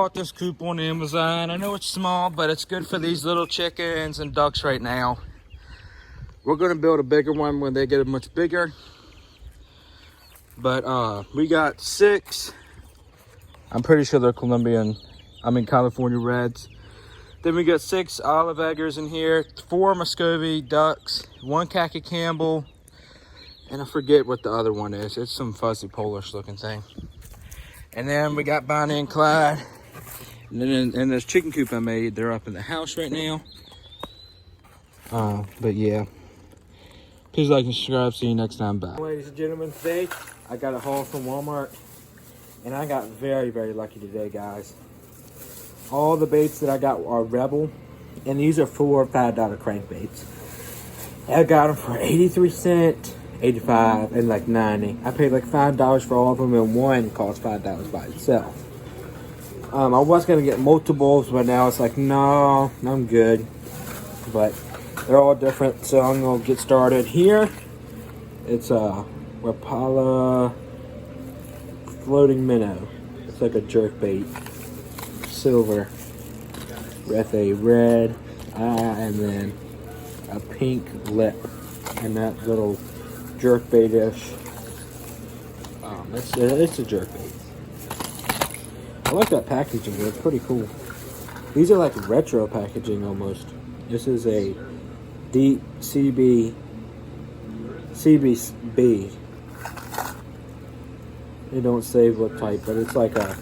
Bought this coop on Amazon. I know it's small, but it's good for these little chickens and ducks right now. We're gonna build a bigger one when they get much bigger. But we got 6. I'm pretty sure they're California Reds. Then we got 6 Olive Eggers in here, 4 Muscovy ducks, 1 Khaki Campbell, and I forget what the other one is. It's some fuzzy Polish looking thing. And then we got Bonnie and Clyde. And then in this chicken coop I made, they're up in the house right now. But yeah. Please like and subscribe. See you next time. Bye. Ladies and gentlemen, today I got a haul from Walmart. And I got very, very lucky today, guys. All the baits that I got are Rebel. And these are $4 or $5 crankbaits. I got them for 83 cents, 85, and like 90. I paid like $5 for all of them, and one cost $5 by itself. I was going to get multiples, but now it's like, no, I'm good. But they're all different, so I'm going to get started here. It's a Rapala floating minnow. It's like a jerk bait. Silver with a red eye and then a pink lip. And that little jerk bait-ish. It's a jerk bait. I like that packaging. It's pretty cool. These are like retro packaging almost. This is a deep CBB. They don't say what type, but it's like a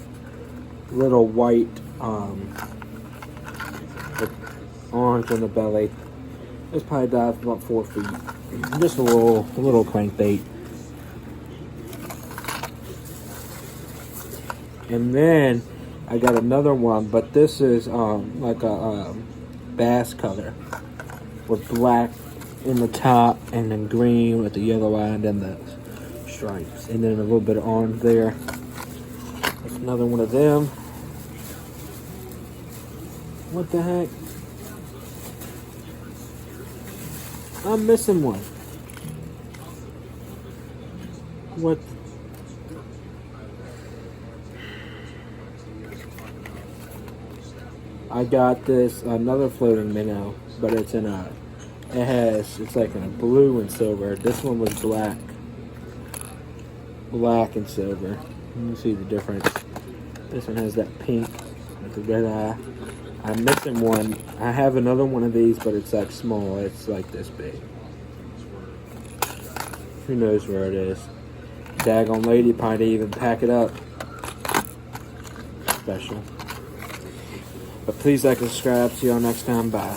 little white with orange on the belly. It's probably dives about 4 feet. Just a little crankbait. And then I got another one, but this is like a bass color with black in the top and then green with the yellow eye and then the stripes and then a little bit of orange there. That's another one of them. What the heck? I'm missing one. What? I got this another floating minnow, but it's in a. It's like in a blue and silver. This one was black and silver. You can see the difference. This one has that pink with the red eye. I'm missing one. I have another one of these, but it's like small. It's like this big. Who knows where it is? Daggone lady probably didn't even pack it up. Special. But please like and subscribe. See y'all next time. Bye.